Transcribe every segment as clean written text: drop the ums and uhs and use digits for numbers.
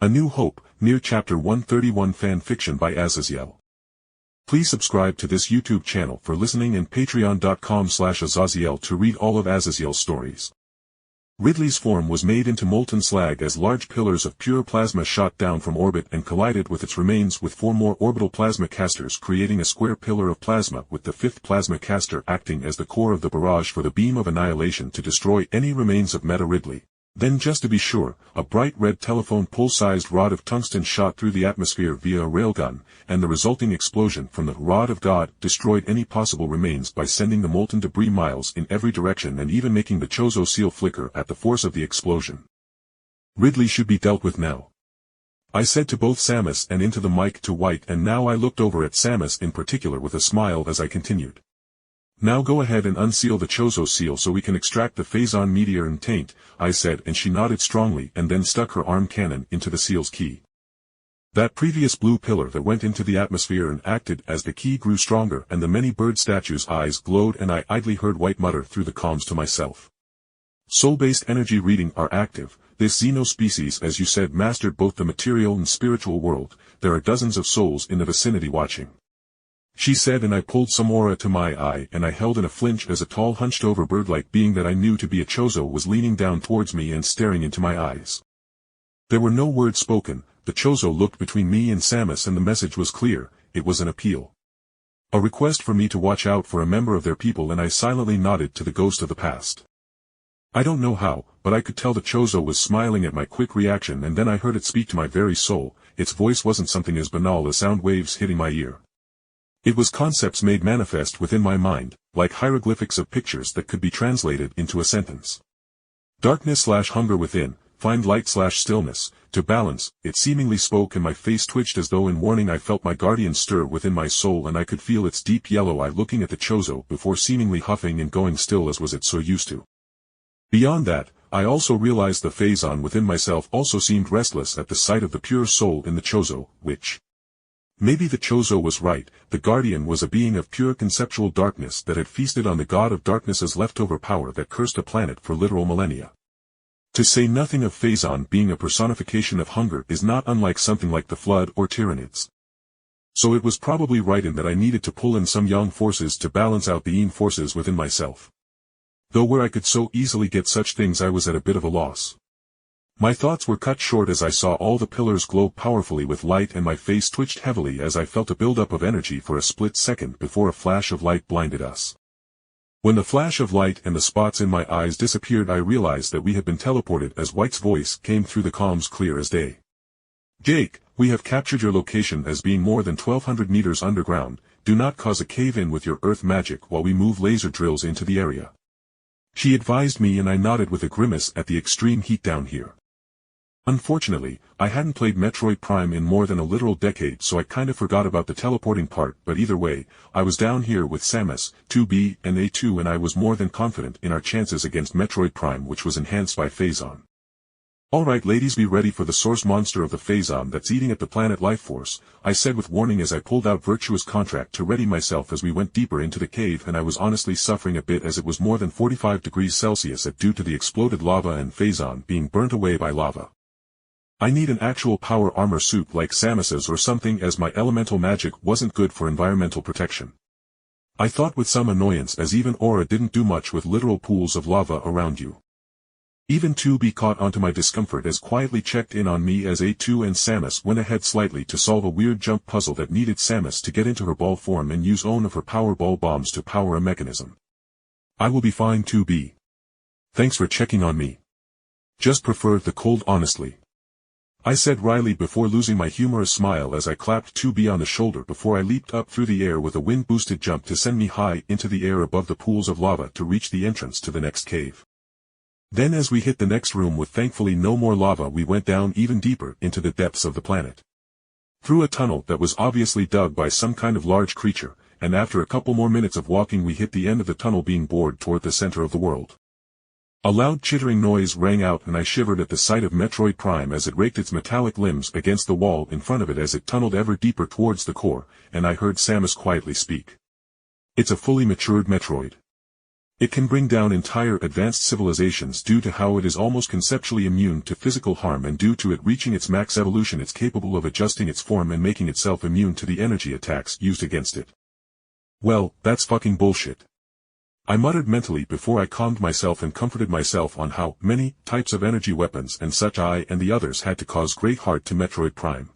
A New Hope, Nier Chapter 131 Fan Fiction by Azazyel. Please subscribe to this YouTube channel for listening and patreon.com/Azazyel to read all of Azazyel's stories. Ridley's form was made into molten slag as large pillars of pure plasma shot down from orbit and collided with its remains with 4 more orbital plasma casters, creating a square pillar of plasma with the 5th plasma caster acting as the core of the barrage for the beam of annihilation to destroy any remains of Meta Ridley. Then, just to be sure, a bright red telephone pole-sized rod of tungsten shot through the atmosphere via a railgun, and the resulting explosion from the Rod of God destroyed any possible remains by sending the molten debris miles in every direction and even making the Chozo seal flicker at the force of the explosion. Ridley should be dealt with now, I said to both Samus and into the mic to White, and now I looked over at Samus in particular with a smile as I continued. Now go ahead and unseal the Chozo seal so we can extract the Phazon meteor and taint, I said, and she nodded strongly and then stuck her arm cannon into the seal's key. That previous blue pillar that went into the atmosphere and acted as the key grew stronger and the many bird statues' eyes glowed, and I idly heard White mutter through the comms to myself. Soul-based energy reading are active. This Xeno species, as you said, mastered both the material and spiritual world. There are dozens of souls in the vicinity watching, she said, and I pulled some aura to my eye and I held in a flinch as a tall hunched-over bird-like being that I knew to be a Chozo was leaning down towards me and staring into my eyes. There were no words spoken. The Chozo looked between me and Samus and the message was clear. It was an appeal. A request for me to watch out for a member of their people, and I silently nodded to the ghost of the past. I don't know how, but I could tell the Chozo was smiling at my quick reaction, and then I heard it speak to my very soul. Its voice wasn't something as banal as sound waves hitting my ear. It was concepts made manifest within my mind, like hieroglyphics of pictures that could be translated into a sentence. Darkness/hunger within, find light/stillness, to balance, it seemingly spoke, and my face twitched as though in warning. I felt my guardian stir within my soul, and I could feel its deep yellow eye looking at the Chozo before seemingly huffing and going still as was it so used to. Beyond that, I also realized the Phazon within myself also seemed restless at the sight of the pure soul in the Chozo, which, maybe the Chozo was right. The Guardian was a being of pure conceptual darkness that had feasted on the god of darkness's leftover power that cursed a planet for literal millennia. To say nothing of Phazon being a personification of hunger is not unlike something like the Flood or Tyranids. So it was probably right in that I needed to pull in some yang forces to balance out the yin forces within myself. Though where I could so easily get such things I was at a bit of a loss. My thoughts were cut short as I saw all the pillars glow powerfully with light, and my face twitched heavily as I felt a buildup of energy for a split second before a flash of light blinded us. When the flash of light and the spots in my eyes disappeared, I realized that we had been teleported as White's voice came through the comms clear as day. Jake, we have captured your location as being more than 1,200 meters underground. Do not cause a cave-in with your earth magic while we move laser drills into the area, she advised me, and I nodded with a grimace at the extreme heat down here. Unfortunately, I hadn't played Metroid Prime in more than a literal decade, so I kinda forgot about the teleporting part, but either way, I was down here with Samus, 2B, and A2, and I was more than confident in our chances against Metroid Prime, which was enhanced by Phazon. Alright ladies, be ready for the source monster of the Phazon that's eating at the planet Lifeforce, I said with warning as I pulled out Virtuous Contract to ready myself as we went deeper into the cave, and I was honestly suffering a bit as it was more than 45 degrees Celsius due to the exploded lava and Phazon being burnt away by lava. I need an actual power armor suit like Samus's or something, as my elemental magic wasn't good for environmental protection, I thought with some annoyance, as even aura didn't do much with literal pools of lava around you. Even 2B caught onto my discomfort as quietly checked in on me as A2 and Samus went ahead slightly to solve a weird jump puzzle that needed Samus to get into her ball form and use one of her power ball bombs to power a mechanism. I will be fine, 2B. Thanks for checking on me. Just preferred the cold honestly, I said wryly before losing my humorous smile as I clapped 2B on the shoulder before I leaped up through the air with a wind-boosted jump to send me high into the air above the pools of lava to reach the entrance to the next cave. Then as we hit the next room with thankfully no more lava, we went down even deeper into the depths of the planet. Through a tunnel that was obviously dug by some kind of large creature, and after a couple more minutes of walking we hit the end of the tunnel being bored toward the center of the world. A loud chittering noise rang out and I shivered at the sight of Metroid Prime as it raked its metallic limbs against the wall in front of it as it tunneled ever deeper towards the core, and I heard Samus quietly speak. It's a fully matured Metroid. It can bring down entire advanced civilizations due to how it is almost conceptually immune to physical harm, and due to it reaching its max evolution it's capable of adjusting its form and making itself immune to the energy attacks used against it. Well, that's fucking bullshit. I muttered mentally before I calmed myself and comforted myself on how many types of energy weapons and such I and the others had to cause great hurt to Metroid Prime.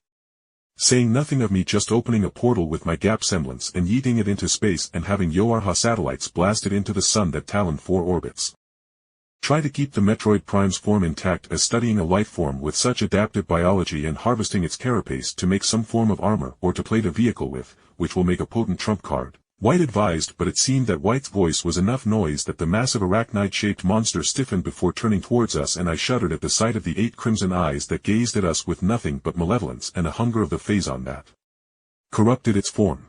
Saying nothing of me just opening a portal with my gap semblance and yeeting it into space and having Yoarha satellites blasted into the sun that talon 4 orbits. Try to keep the Metroid Prime's form intact as studying a life form with such adaptive biology and harvesting its carapace to make some form of armor or to plate a vehicle with, which will make a potent trump card. White advised, but it seemed that White's voice was enough noise that the massive arachnide-shaped monster stiffened before turning towards us, and I shuddered at the sight of the 8 crimson eyes that gazed at us with nothing but malevolence and a hunger of the phazon that corrupted its form.